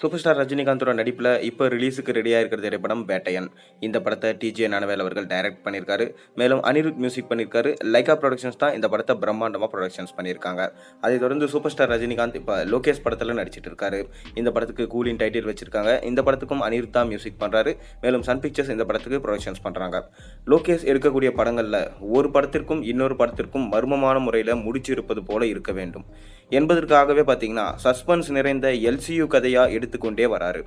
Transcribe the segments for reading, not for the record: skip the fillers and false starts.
Super star ரஜினிகாந்தோட நடிப்பில் இப்போ ரிலீஸுக்கு ரெடியாக இருக்கிற திரைப்படம் வேட்டையன். இந்த படத்தை டிஜே ஞானவேல் அவர்கள் டைரக்ட் பண்ணியிருக்காரு. மேலும் அனிருத் மியூசிக் பண்ணியிருக்காரு. லைகா ப்ரொடக்ஷன்ஸ் தான் இந்த படத்தை பிரம்மாண்டமாக ப்ரொடக்ஷன்ஸ் பண்ணியிருக்காங்க. அதைத் தொடர்ந்து சூப்பர் ஸ்டார் ரஜினிகாந்த் இப்போ லோகேஷ் படத்தில் நடிச்சிட்டு இருக்காரு. இந்த படத்துக்கு கூலின் டைட்டில் வச்சிருக்காங்க. இந்த படத்துக்கும் அனிருத் தான் மியூசிக் பண்ணுறாரு. மேலும் சன் பிக்சர்ஸ் இந்த படத்துக்கு ப்ரொடக்ஷன்ஸ் பண்ணுறாங்க. லோகேஷ் எடுக்கக்கூடிய படங்களில் ஒரு படத்திற்கும் இன்னொரு படத்திற்கும் மர்மமான முறையில் முடிச்சு இருப்பது போல இருக்க வேண்டும் என்பதற்காகவே பார்த்தீங்கன்னா சஸ்பென்ஸ் நிறைந்த எல்சியு கதையாக எடுத்துக்கொண்டே வராரு.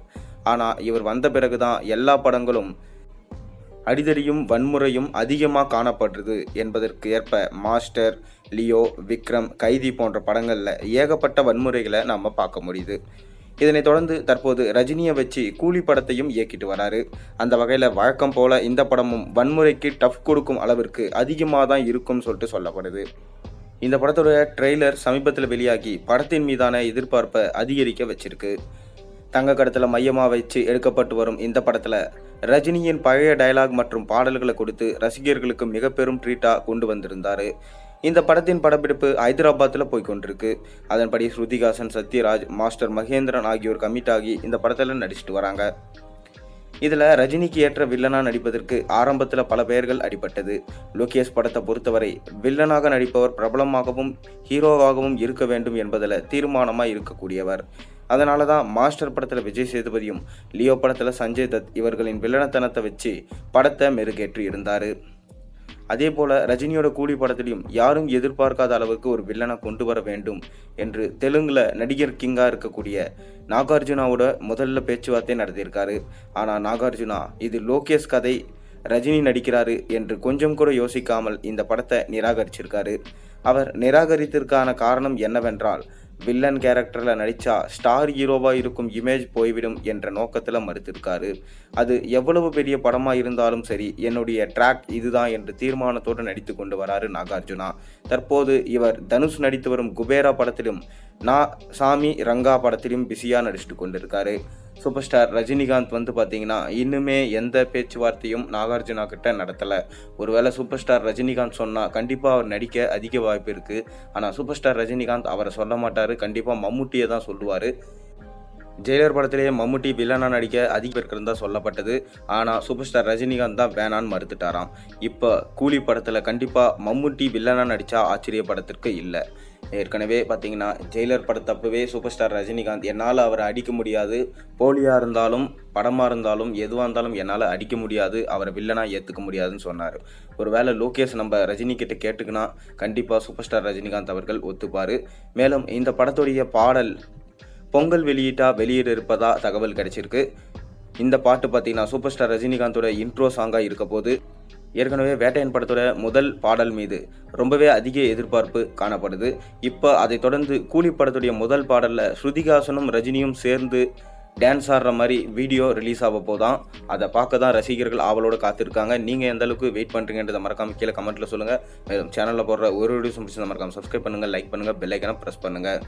ஆனால் இவர் வந்த பிறகுதான் எல்லா படங்களும் அடிதடியும் வன்முறையும் அதிகமாக காணப்படுறது என்பதற்கு ஏற்ப மாஸ்டர், லியோ, விக்ரம், கைதி போன்ற படங்களில் ஏகப்பட்ட வன்முறைகளை நாம் பார்க்க முடியுது. இதனைத் தொடர்ந்து தற்போது ரஜினியை வச்சு கூலி படத்தையும் இயக்கிட்டு வராரு. அந்த வகையில் வழக்கம் போல இந்த படமும் வன்முறைக்கு டஃப் கொடுக்கும் அளவிற்கு அதிகமாக தான் இருக்கும்னு சொல்லிட்டு சொல்லப்படுது. இந்த படத்தோட ட்ரெய்லர் சமீபத்தில் வெளியாகி படத்தின் மீதான எதிர்பார்ப்பை அதிகரிக்க வச்சிருக்கு. தங்க கடத்தில் மையமாக வச்சு எடுக்கப்பட்டு வரும் இந்த படத்தில் ரஜினியின் பழைய டயலாக் மற்றும் பாடல்களை கொடுத்து ரசிகர்களுக்கு மிக பெரும் ட்ரீட்டாக கொண்டு வந்திருந்தார். இந்த படத்தின் படப்பிடிப்பு ஹைதராபாத்தில் போய்கொண்டிருக்கு. அதன்படி ஸ்ருதிஹாசன், சத்யராஜ், மாஸ்டர் மகேந்திரன் ஆகியோர் கமிட் ஆகி இந்த படத்தில் நடிச்சிட்டு வராங்க. இதில் ரஜினிக்கு ஏற்ற வில்லனாக நடிப்பதற்கு ஆரம்பத்தில் பல பெயர்கள் அடிபட்டது. லோகேஷ் படத்தை பொறுத்தவரை வில்லனாக நடிப்பவர் பிரபலமாகவும் ஹீரோவாகவும் இருக்க வேண்டும் என்பதில் தீர்மானமாக இருக்கக்கூடியவர். அதனால தான் மாஸ்டர் படத்தில் விஜய் சேதுபதியும், லியோ படத்தில் சஞ்சய் தத் இவர்களின் வில்லனத்தனத்தை வச்சு படத்தை மெருகேற்றி இருந்தார். அதே போல் ரஜினியோட கூலி படத்திலையும் யாரும் எதிர்பார்க்காத அளவுக்கு ஒரு வில்லனை கொண்டு வர வேண்டும் என்று தெலுங்கில் நடிகர் கிங்காக இருக்கக்கூடிய நாகார்ஜுனாவோட முதல்ல பேச்சுவார்த்தை நடத்தியிருக்காரு. ஆனால் நாகார்ஜுனா இது லோகேஷ் கதை, ரஜினி நடிக்கிறாரு என்று கொஞ்சம் கூட யோசிக்காமல் இந்த படத்தை நிராகரிச்சிருக்காரு. அவர் நிராகரித்திற்கான காரணம் என்னவென்றால், வில்லன் கேரக்டரில் நடித்தா ஸ்டார் ஹீரோவாக இருக்கும் இமேஜ் போய்விடும் என்ற நோக்கத்தில் மறுத்திருக்காரு. அது எவ்வளவு பெரிய படமாக இருந்தாலும் சரி, என்னுடைய ட்ராக் இதுதான் என்று தீர்மானத்தோடு நடித்து கொண்டு வராரு நாகார்ஜுனா. தற்போது இவர் தனுஷ் நடித்து வரும் குபேரா படத்திலும் சாமி ரங்கா படத்திலும் பிஸியாக நடிச்சுட்டு கொண்டிருக்காரு. சூப்பர் ஸ்டார் ரஜினிகாந்த் பார்த்தீங்கன்னா இன்னுமே எந்த பேச்சுவார்த்தையும் நாகார்ஜுனா கிட்ட நடத்தலை. ஒருவேளை சூப்பர் ஸ்டார் ரஜினிகாந்த் சொன்னால் கண்டிப்பாக அவர் நடிக்க அதிக வாய்ப்பு இருக்குது. ஆனால் சூப்பர் ஸ்டார் ரஜினிகாந்த் அவரை சொல்ல மாட்டார். கண்டிப்பாக மம்முட்டியை தான் சொல்லுவார். ஜெயிலர் படத்திலேயே மம்முட்டி வில்லனாக நடிக்க அதிக பேருக்கு தான் சொல்லப்பட்டது. ஆனால் சூப்பர் ஸ்டார் ரஜினிகாந்த் தான் வேணான்னு மறுத்துட்டாராம். இப்போ கூலி படத்தில் கண்டிப்பாக மம்முட்டி வில்லனாக நடித்தா ஆச்சரியப்படத்திற்கு இல்லை. ஏற்கனவே பார்த்தீங்கன்னா ஜெயிலர் படத்தப்பவே சூப்பர் ஸ்டார் ரஜினிகாந்த் என்னால் அவரை அடிக்க முடியாது, போலியாக இருந்தாலும் படமாக இருந்தாலும் எதுவாக இருந்தாலும் என்னால் அடிக்க முடியாது, அவரை வில்லனாக ஏற்றுக்க முடியாதுன்னு சொன்னார். ஒரு வேளை லோகேஷ் நம்ம ரஜினிகிட்ட கேட்டுக்கினா கண்டிப்பாக சூப்பர் ஸ்டார் ரஜினிகாந்த் அவர்கள் ஒத்துப்பார். மேலும் இந்த படத்துடைய பாடல் பொங்கல் வெளியிட இருப்பதா தகவல் கிடைச்சிருக்கு. இந்த பாட்டு பார்த்தீங்கன்னா சூப்பர் ஸ்டார் ரஜினிகாந்தோட இன்ட்ரோ சாங்காக இருக்க போது. ஏற்கனவே வேட்டையன் படத்தோட முதல் பாடல் மீது ரொம்பவே அதிக எதிர்பார்ப்பு காணப்படுது. இப்போ அதை தொடர்ந்து கூலி படத்துடைய முதல் பாடலில் ஸ்ருதிஹாசனும் ரஜினியும் சேர்ந்து டான்ஸ் ஆடுற மாதிரி வீடியோ ரிலீஸ் ஆக போதான். அதை பார்க்க தான் ரசிகர்கள் ஆவலோடு காத்திருக்காங்க. நீங்கள் எந்த அளவுக்கு வெயிட் பண்ணுறீங்கன்றதை மறக்காமல் கீழே கமெண்ட்டில் சொல்லுங்கள். மேலும் சேனலில் போடுற ஒரு வீடியோஸ் பிடிச்சதை மறக்காமல் சப்ஸ்கிரைப் பண்ணுங்கள், லைக் பண்ணுங்கள், பெல் ஐக்கனை ப்ரெஸ் பண்ணுங்கள்.